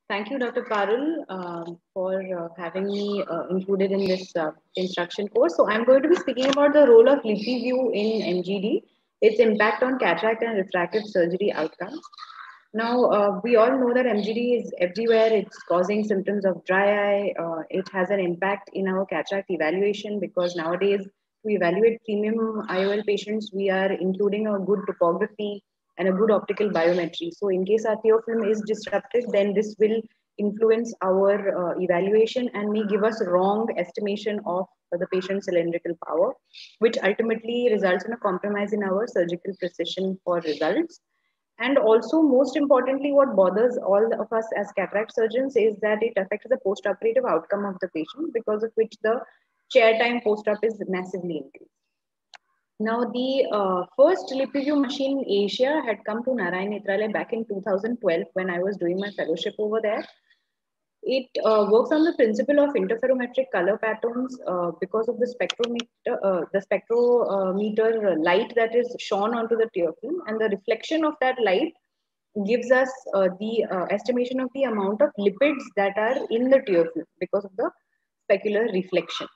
Thank you, Dr. Parul, for having me included in this instruction course. So I'm going to be speaking about the role of LipiView in MGD, its impact on cataract and refractive surgery outcomes. Now, we all know that MGD is everywhere. It's causing symptoms of dry eye. It has an impact in our cataract evaluation because nowadays, to evaluate premium IOL patients, we are including a good topography and a good optical biometry. So, in case our teofilm is disrupted, then this will influence our evaluation and may give us wrong estimation of the patient's cylindrical power, which ultimately results in a compromise in our surgical precision for results. And also, most importantly, what bothers all of us as cataract surgeons is that it affects the post-operative outcome of the patient, because of which the chair time post-op is massively increased. Now, the first LipiView machine in Asia had come to Narayan Nethralaya back in 2012 when I was doing my fellowship over there. It works on the principle of interferometric color patterns because of the spectrometer light that is shone onto the tear film, and the reflection of that light gives us the estimation of the amount of lipids that are in the tear film because of the specular reflection.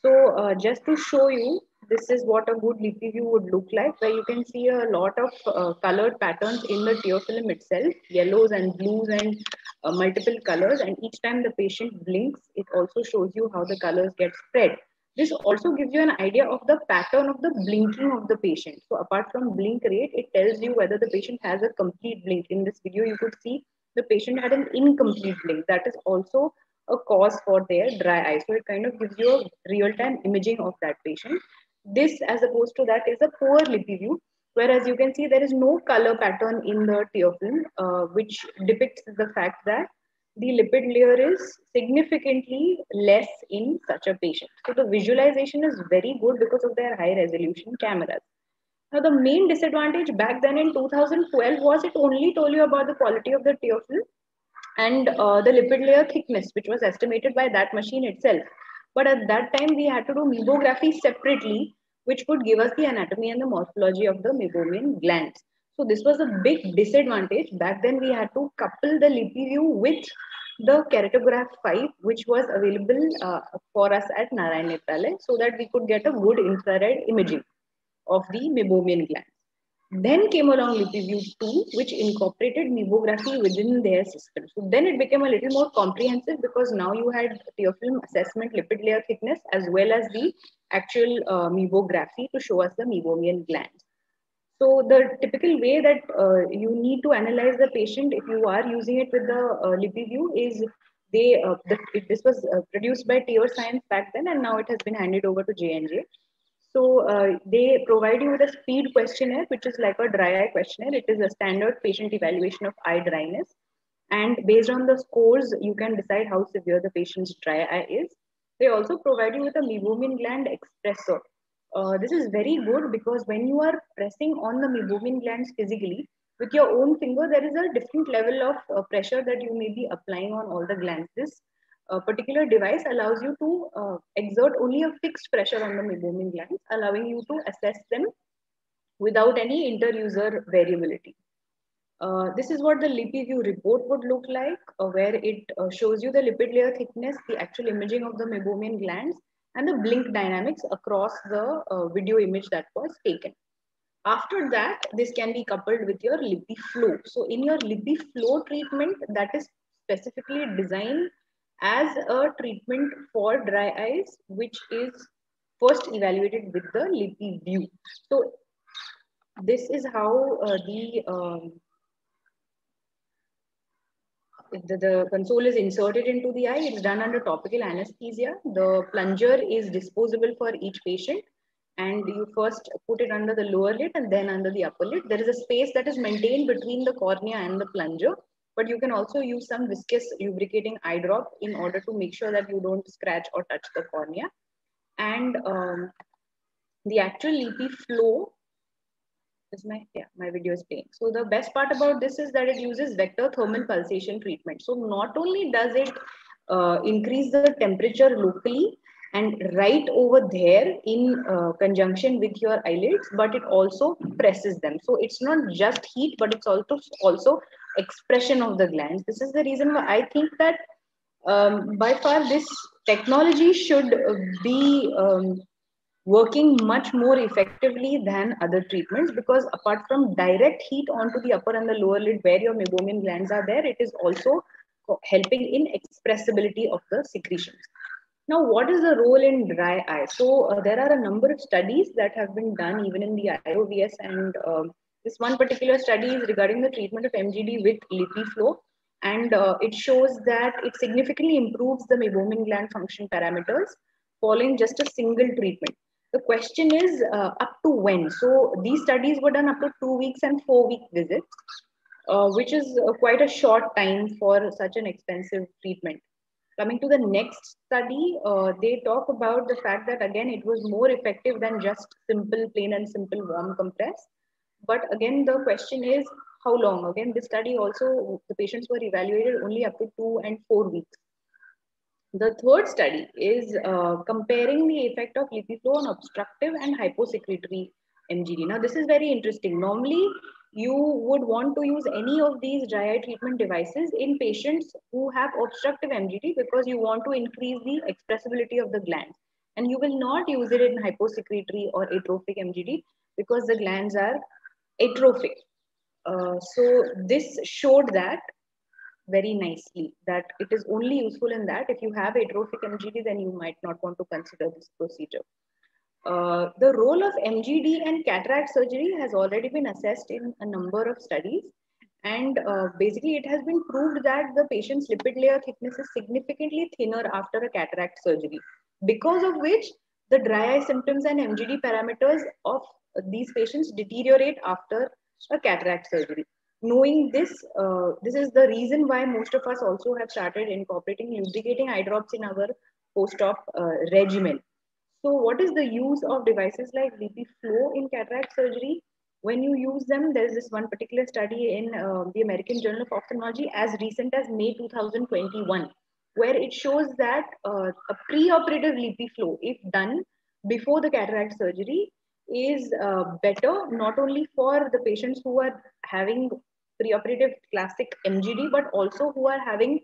So just to show you, this is what a good LipiView would look like, where you can see a lot of colored patterns in the tear film itself, yellows and blues and multiple colors. And each time the patient blinks, it also shows you how the colors get spread. This also gives you an idea of the pattern of the blinking of the patient. So apart from blink rate, it tells you whether the patient has a complete blink. In this video, you could see the patient had an incomplete blink. That is also a cause for their dry eye. So it kind of gives you a real-time imaging of that patient. This, as opposed to that, is a poor LipiView, whereas you can see there is no color pattern in the tear film, which depicts the fact that the lipid layer is significantly less in such a patient. So the visualization is very good because of their high resolution cameras. Now, the main disadvantage back then in 2012 was it only told you about the quality of the tear film and the lipid layer thickness, which was estimated by that machine itself. But at that time, we had to do mebography separately, which could give us the anatomy and the morphology of the meibomian glands. So this was a big disadvantage. Back then, we had to couple the LipiView with the Keratograph 5, which was available for us at Narayan Nethralaya, so that we could get a good infrared imaging of the meibomian glands. Then came along LipiView 2, which incorporated mebography within their system. So then it became a little more comprehensive because now you had tear film assessment, lipid layer thickness, as well as the actual mebography to show us the meibomian glands. So the typical way that you need to analyze the patient if you are using it with the LipiView is this was produced by Tear Science back then, and now it has been handed over to J&J. So they provide you with a speed questionnaire, which is like a dry eye questionnaire. It is a standard patient evaluation of eye dryness. And based on the scores, you can decide how severe the patient's dry eye is. They also provide you with a meibomian gland expressor. This is very good because when you are pressing on the meibomian glands physically, with your own finger, there is a different level of pressure that you may be applying on all the glands. This particular device allows you to exert only a fixed pressure on the meibomian glands, allowing you to assess them without any inter-user variability. This is what the LipiView report would look like, where it shows you the lipid layer thickness, the actual imaging of the meibomian glands, and the blink dynamics across the video image that was taken. After that, this can be coupled with your LipiFlow. So in your LipiFlow treatment, that is specifically designed as a treatment for dry eyes, which is first evaluated with the LipiView. So this is how the console is inserted into the eye. It's done under topical anesthesia. The plunger is disposable for each patient, and you first put it under the lower lid and then under the upper lid. There is a space that is maintained between the cornea and the plunger, but you can also use some viscous lubricating eye drop in order to make sure that you don't scratch or touch the cornea. And the actual LipiFlow is my video is playing. So the best part about this is that it uses vector thermal pulsation treatment. So not only does it increase the temperature locally, and right over there in conjunction with your eyelids, but it also presses them. So it's not just heat, but it's also expression of the glands. This is the reason why I think that by far this technology should be working much more effectively than other treatments, because apart from direct heat onto the upper and the lower lid where your meibomian glands are there, it is also helping in expressibility of the secretions. Now, what is the role in dry eye? So there are a number of studies that have been done even in the IOVS, and this one particular study is regarding the treatment of MGD with LipiFlow, and it shows that it significantly improves the meibomian gland function parameters following just a single treatment. The question is up to when? So these studies were done up to 2 weeks and 4 week visits, which is quite a short time for such an expensive treatment. Coming to the next study, they talk about the fact that again it was more effective than just simple, plain and simple warm compress. But again, the question is how long? Again, this study also, the patients were evaluated only up to 2 and 4 weeks. The third study is comparing the effect of LipiFlow on obstructive and hyposecretory MGD. Now, this is very interesting. Normally, you would want to use any of these dry eye treatment devices in patients who have obstructive MGD because you want to increase the expressibility of the glands. And you will not use it in hyposecretory or atrophic MGD because the glands are atrophic. So this showed that very nicely that it is only useful in that if you have atrophic MGD, then you might not want to consider this procedure. The role of MGD and cataract surgery has already been assessed in a number of studies. And basically, it has been proved that the patient's lipid layer thickness is significantly thinner after a cataract surgery, because of which the dry eye symptoms and MGD parameters of these patients deteriorate after a cataract surgery. Knowing this, this is the reason why most of us also have started incorporating lubricating eye drops in our post-op regimen. So what is the use of devices like LipiFlow in cataract surgery? When you use them, there is this one particular study in the American Journal of Ophthalmology as recent as May 2021, where it shows that a preoperative LipiFlow, if done before the cataract surgery, is better not only for the patients who are having preoperative classic MGD, but also who are having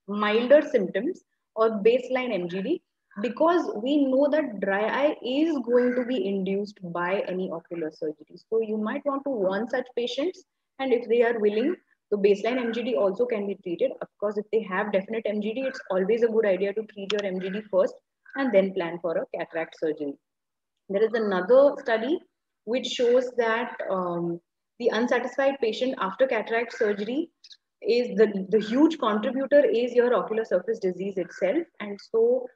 milder symptoms or baseline MGD, because we know that dry eye is going to be induced by any ocular surgery. So you might want to warn such patients, and if they are willing, the baseline MGD also can be treated. Of course, if they have definite MGD, it's always a good idea to treat your MGD first and then plan for a cataract surgery. There is another study which shows that the unsatisfied patient after cataract surgery is the huge contributor is your ocular surface disease itself. And so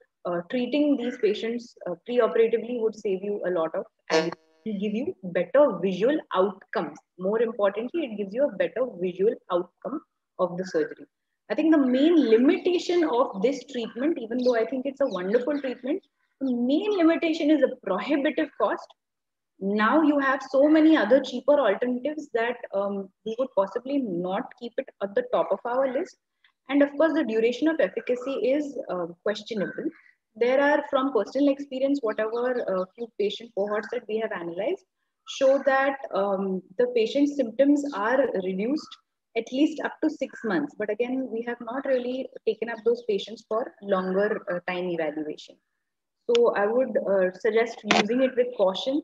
treating these patients preoperatively would save you a lot of and give you better visual outcomes. More importantly, it gives you a better visual outcome of the surgery. I think the main limitation of this treatment, even though I think it's a wonderful treatment, the main limitation is a prohibitive cost. Now you have so many other cheaper alternatives that we would possibly not keep it at the top of our list. And of course, the duration of efficacy is questionable. There are, from personal experience, whatever few patient cohorts that we have analyzed show that the patient's symptoms are reduced at least up to 6 months. But again, we have not really taken up those patients for longer time evaluation. So I would suggest using it with caution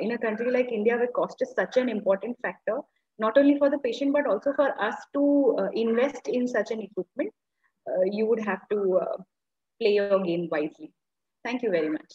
in a country like India, where cost is such an important factor, not only for the patient, but also for us to invest in such an equipment. You would have to play your game wisely. Thank you very much.